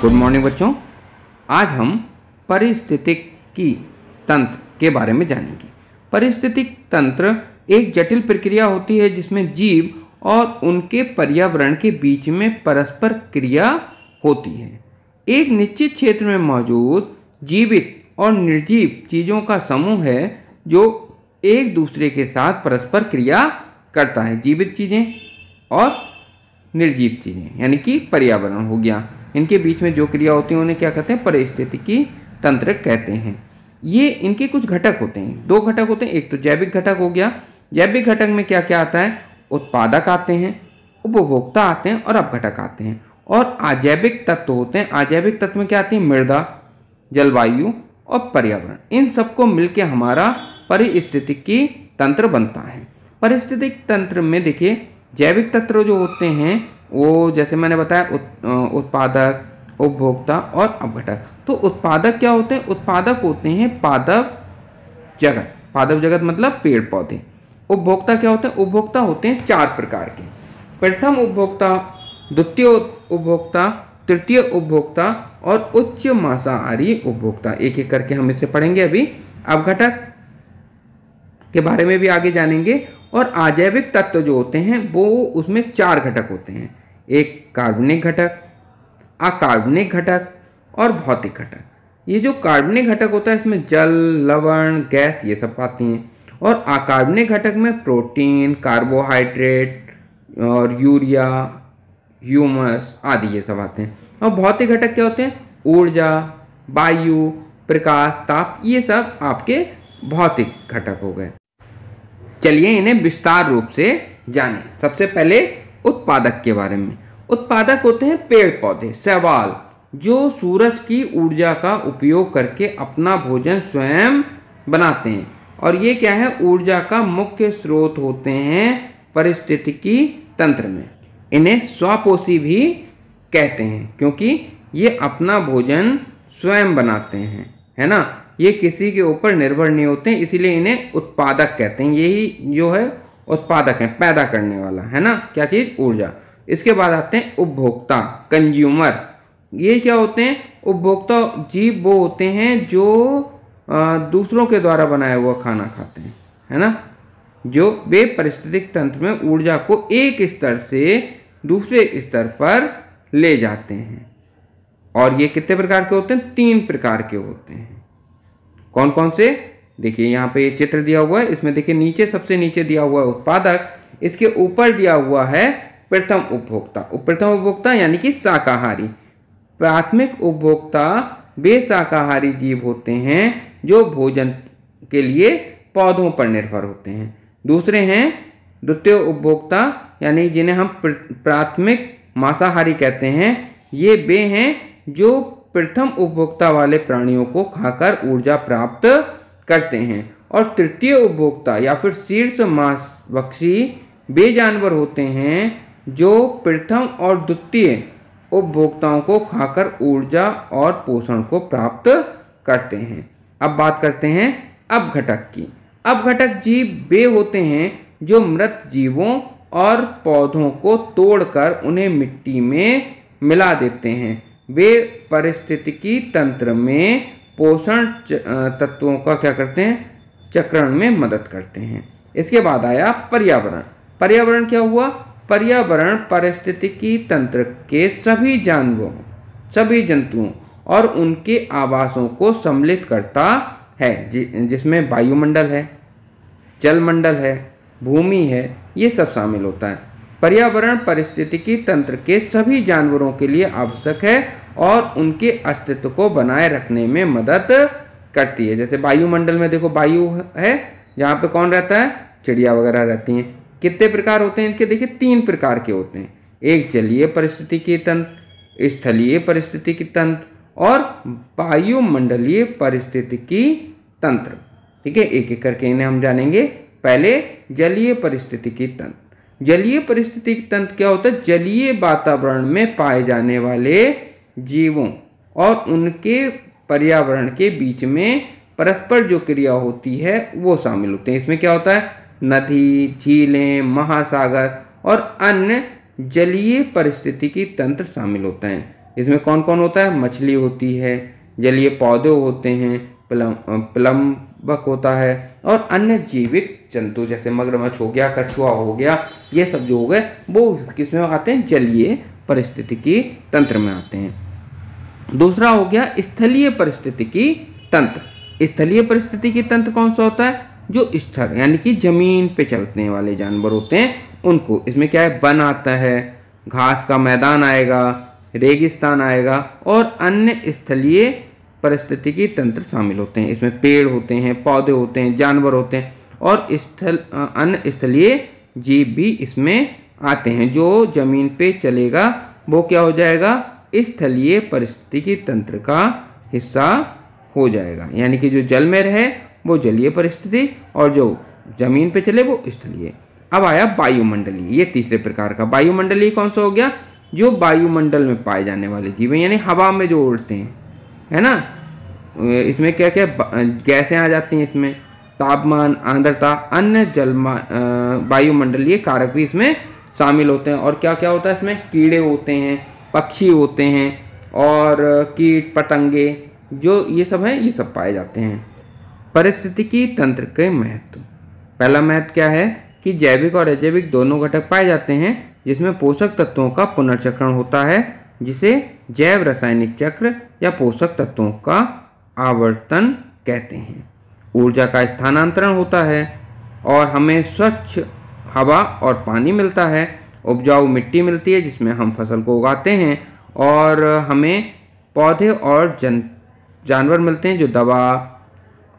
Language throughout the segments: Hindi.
गुड मॉर्निंग बच्चों। आज हम पारिस्थितिकी तंत्र के बारे में जानेंगे। पारिस्थितिक तंत्र एक जटिल प्रक्रिया होती है जिसमें जीव और उनके पर्यावरण के बीच में परस्पर क्रिया होती है। एक निश्चित क्षेत्र में मौजूद जीवित और निर्जीव चीज़ों का समूह है जो एक दूसरे के साथ परस्पर क्रिया करता है। जीवित चीज़ें और निर्जीव चीज़ें यानी कि पर्यावरण हो गया, इनके बीच में जो क्रिया होती है उन्हें क्या कहते हैं? पारिस्थितिकी तंत्र कहते हैं। ये इनके कुछ घटक होते हैं, दो घटक होते हैं। एक तो जैविक घटक हो गया। जैविक घटक में क्या क्या आता है? उत्पादक आते हैं, उपभोक्ता आते हैं और अपघटक आते हैं। और अजैविक तत्व होते हैं। अजैविक तत्व में क्या आती है? मृदा, जलवायु और पर्यावरण। इन सबको मिलकर हमारा पारिस्थितिकी तंत्र बनता है। पारिस्थितिक तंत्र में देखिए जैविक तत्व जो होते हैं वो जैसे मैंने बताया उत्पादक, उपभोक्ता और अपघटक। तो उत्पादक क्या होते हैं? उत्पादक होते हैं पादप जगत। पादप जगत मतलब पेड़ पौधे। उपभोक्ता क्या होते हैं? उपभोक्ता होते हैं चार प्रकार के। प्रथम उपभोक्ता, द्वितीय उपभोक्ता, तृतीय उपभोक्ता और उच्च मांसाहारी उपभोक्ता। एक एक करके हम इसे पढ़ेंगे। अभी अपघटक के बारे में भी आगे जानेंगे। और अजैविक तत्व जो होते हैं वो उसमें चार घटक होते हैं। एक कार्बनिक घटक, अकार्बनिक घटक और भौतिक घटक। ये जो कार्बनिक घटक होता है इसमें जल, लवण, गैस ये सब आती हैं। और अकार्बनिक घटक में प्रोटीन, कार्बोहाइड्रेट और यूरिया, ह्यूमस आदि ये सब आते हैं। और भौतिक घटक क्या होते हैं? ऊर्जा, वायु, प्रकाश, ताप, ये सब आपके भौतिक घटक हो गए। चलिए इन्हें विस्तार रूप से जानें। सबसे पहले उत्पादक के बारे में। उत्पादक होते हैं पेड़ पौधे, शैवाल, जो सूरज की ऊर्जा का उपयोग करके अपना भोजन स्वयं बनाते हैं। और ये क्या है? ऊर्जा का मुख्य स्रोत होते हैं पारिस्थितिकी तंत्र में। इन्हें स्वपोषी भी कहते हैं क्योंकि ये अपना भोजन स्वयं बनाते हैं, है ना। ये किसी के ऊपर निर्भर नहीं होते हैं, इसीलिए इन्हें उत्पादक कहते हैं। यही जो है उत्पादक है, पैदा करने वाला, है ना। क्या चीज़? ऊर्जा। इसके बाद आते हैं उपभोक्ता, कंज्यूमर। ये क्या होते हैं? उपभोक्ता जीव वो होते हैं जो दूसरों के द्वारा बनाया हुआ खाना खाते हैं, है ना। जो वे पारिस्थितिक तंत्र में ऊर्जा को एक स्तर से दूसरे स्तर पर ले जाते हैं। और ये कितने प्रकार के होते हैं? तीन प्रकार के होते हैं। कौन कौन से? देखिए यहाँ पे ये चित्र दिया हुआ है। इसमें देखिए नीचे, सबसे नीचे दिया हुआ है उत्पादक, इसके ऊपर दिया हुआ है प्रथम उपभोक्ता। प्रथम उपभोक्ता यानी कि शाकाहारी। प्राथमिक उपभोक्ता वे शाकाहारी जीव होते हैं जो भोजन के लिए पौधों पर निर्भर होते हैं। दूसरे हैं द्वितीय उपभोक्ता यानी जिन्हें हम प्राथमिक मांसाहारी कहते हैं। ये वे हैं जो प्रथम उपभोक्ता वाले प्राणियों को खाकर ऊर्जा प्राप्त करते हैं। और तृतीय उपभोक्ता या फिर शीर्ष मांसभक्षी वे जानवर होते हैं जो प्रथम और द्वितीय उपभोक्ताओं को खाकर ऊर्जा और पोषण को प्राप्त करते हैं। अब बात करते हैं अपघटक की। अपघटक जीव वे होते हैं जो मृत जीवों और पौधों को तोड़कर उन्हें मिट्टी में मिला देते हैं। वे पारिस्थितिकी तंत्र में पोषण तत्वों का क्या करते हैं? चक्रण में मदद करते हैं। इसके बाद आया पर्यावरण। पर्यावरण क्या हुआ? पर्यावरण पारिस्थितिकी तंत्र के सभी जानवरों, सभी जंतुओं और उनके आवासों को सम्मिलित करता है, जिसमें वायुमंडल है, जलमंडल है, भूमि है, ये सब शामिल होता है। पर्यावरण पारिस्थितिकी तंत्र के सभी जानवरों के लिए आवश्यक है और उनके अस्तित्व को बनाए रखने में मदद करती है। जैसे वायुमंडल में देखो वायु है, जहाँ पे कौन रहता है? चिड़िया वगैरह रहती हैं। कितने प्रकार होते हैं इनके? देखिए तीन प्रकार के होते हैं। एक जलीय पारिस्थितिकी तंत्र, स्थलीय पारिस्थितिकी तंत्र और वायुमंडलीय पारिस्थितिकी तंत्र। ठीक है, एक एक करके इन्हें हम जानेंगे। पहले जलीय पारिस्थितिकी तंत्र। जलीय पारिस्थितिकी तंत्र क्या होता है? जलीय वातावरण में पाए जाने वाले जीवों और उनके पर्यावरण के बीच में परस्पर जो क्रिया होती है वो शामिल होते हैं। इसमें क्या होता है? नदी, झीलें, महासागर और अन्य जलीय पारिस्थितिकी तंत्र शामिल होते हैं। इसमें कौन कौन होता है? मछली होती है, जलीय पौधे होते हैं, प्लम्बक होता है और अन्य जीवित जंतु जैसे मगरमच्छ हो गया, कछुआ हो गया, ये सब जो हो गए वो किस में आते हैं? जलीय पारिस्थितिकी तंत्र में आते हैं। दूसरा हो गया स्थलीय पारिस्थितिकी तंत्र। स्थलीय पारिस्थितिकी तंत्र कौन सा होता है? जो स्थल यानी कि जमीन पे चलने वाले जानवर होते हैं उनको। इसमें क्या है? वन आता है, घास का मैदान आएगा, रेगिस्तान आएगा और अन्य स्थलीय पारिस्थितिकी तंत्र शामिल होते हैं। इसमें पेड़ होते हैं, पौधे होते हैं, जानवर होते हैं और अन्य स्थलीय जीव भी इसमें आते हैं। जो जमीन पे चलेगा वो क्या हो जाएगा? स्थलीय पारिस्थितिकी तंत्र का हिस्सा हो जाएगा। यानी कि जो जल में रहे वो जलीय परिस्थिति और जो जमीन पे चले वो स्थलीय। अब आया वायुमंडलीय, ये तीसरे प्रकार का। वायुमंडलीय कौन सा हो गया? जो वायुमंडल में पाए जाने वाले जीव हैं, यानी हवा में जो उड़ते हैं, है ना। इसमें क्या क्या गैसें आ जाती हैं, इसमें तापमान, आर्द्रता, अन्य वायुमंडलीय कारक भी इसमें शामिल होते हैं। और क्या क्या होता है इसमें? कीड़े होते हैं, पक्षी होते हैं और कीट पतंगे, जो ये सब हैं, ये सब पाए जाते हैं। पारिस्थितिकी तंत्र के महत्व। पहला महत्व क्या है कि जैविक और अजैविक दोनों घटक पाए जाते हैं जिसमें पोषक तत्वों का पुनर्चक्रण होता है, जिसे जैव रासायनिक चक्र या पोषक तत्वों का आवर्तन कहते हैं। ऊर्जा का स्थानांतरण होता है और हमें स्वच्छ हवा और पानी मिलता है। उपजाऊ मिट्टी मिलती है जिसमें हम फसल को उगाते हैं और हमें पौधे और जानवर मिलते हैं जो दवा,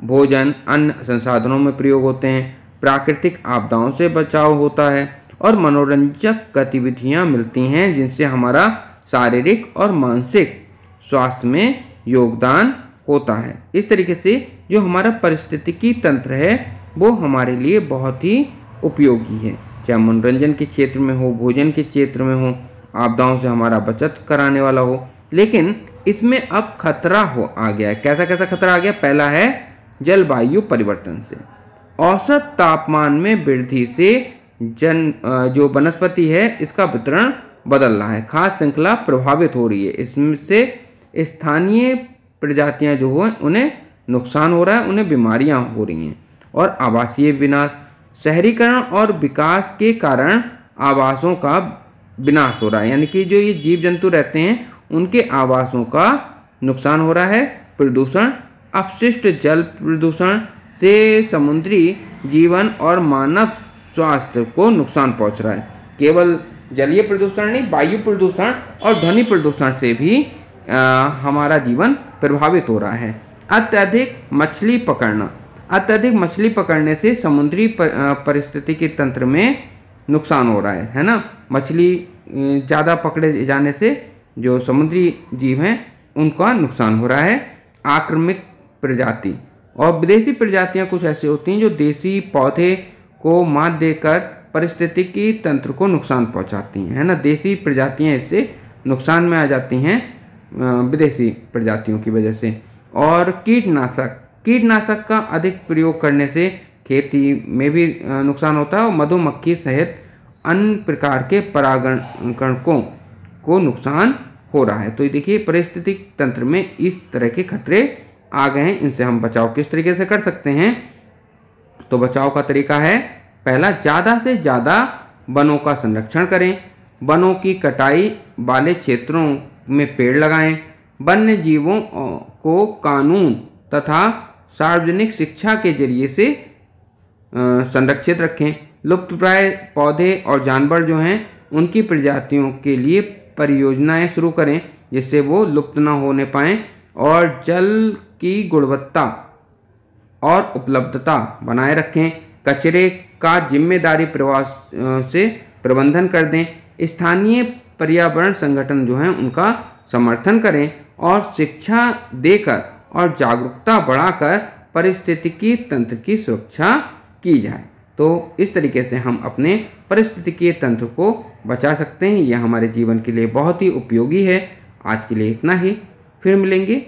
भोजन, अन्य संसाधनों में प्रयोग होते हैं। प्राकृतिक आपदाओं से बचाव होता है और मनोरंजक गतिविधियां मिलती हैं जिनसे हमारा शारीरिक और मानसिक स्वास्थ्य में योगदान होता है। इस तरीके से जो हमारा पारिस्थितिकी तंत्र है वो हमारे लिए बहुत ही उपयोगी है, चाहे मनोरंजन के क्षेत्र में हो, भोजन के क्षेत्र में हो, आपदाओं से हमारा बचत कराने वाला हो। लेकिन इसमें अब खतरा आ गया है। कैसा कैसा खतरा आ गया? पहला है जलवायु परिवर्तन से। औसत तापमान में वृद्धि से जो वनस्पति है इसका वितरण बदल रहा है, खाद्य श्रृंखला प्रभावित हो रही है। इसमें से स्थानीय प्रजातियां जो हो उन्हें नुकसान हो रहा है, उन्हें बीमारियां हो रही हैं। और आवासीय विनाश, शहरीकरण और विकास के कारण आवासों का विनाश हो रहा है, यानी कि जो ये जीव जंतु रहते हैं उनके आवासों का नुकसान हो रहा है। प्रदूषण, अपशिष्ट जल प्रदूषण से समुद्री जीवन और मानव स्वास्थ्य को नुकसान पहुंच रहा है। केवल जलीय प्रदूषण नहीं, वायु प्रदूषण और ध्वनि प्रदूषण से भी हमारा जीवन प्रभावित हो रहा है। अत्यधिक मछली पकड़ना, अत्यधिक मछली पकड़ने से समुद्री पारिस्थितिकी तंत्र में नुकसान हो रहा है ना। मछली ज़्यादा पकड़े जाने से जो समुद्री जीव हैं उनका नुकसान हो रहा है। आक्रमिक प्रजाति और विदेशी प्रजातियां कुछ ऐसी होती हैं जो देसी पौधे को मात देकर पारिस्थितिकी तंत्र को नुकसान पहुंचाती हैं, है ना। देसी प्रजातियां इससे नुकसान में आ जाती हैं विदेशी प्रजातियों की वजह से। और कीटनाशक, कीटनाशक का अधिक प्रयोग करने से खेती में भी नुकसान होता है और मधुमक्खी सहित अन्य प्रकार के परागणकों को नुकसान हो रहा है। तो ये देखिए पारिस्थितिक तंत्र में इस तरह के खतरे आ गए हैं। इनसे हम बचाव किस तरीके से कर सकते हैं? तो बचाव का तरीका है, पहला, ज़्यादा से ज़्यादा वनों का संरक्षण करें। वनों की कटाई वाले क्षेत्रों में पेड़ लगाएं। वन्य जीवों को कानून तथा सार्वजनिक शिक्षा के जरिए से संरक्षित रखें। लुप्तप्राय पौधे और जानवर जो हैं उनकी प्रजातियों के लिए परियोजनाएं शुरू करें जिससे वो लुप्त ना होने पाएं। और जल की गुणवत्ता और उपलब्धता बनाए रखें। कचरे का जिम्मेदारी से प्रबंधन कर दें। स्थानीय पर्यावरण संगठन जो हैं उनका समर्थन करें और शिक्षा देकर और जागरूकता बढ़ाकर पारिस्थितिकी तंत्र की सुरक्षा की जाए। तो इस तरीके से हम अपने पारिस्थितिकी तंत्र को बचा सकते हैं। यह हमारे जीवन के लिए बहुत ही उपयोगी है। आज के लिए इतना ही, फिर मिलेंगे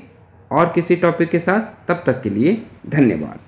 और किसी टॉपिक के साथ। तब तक के लिए धन्यवाद।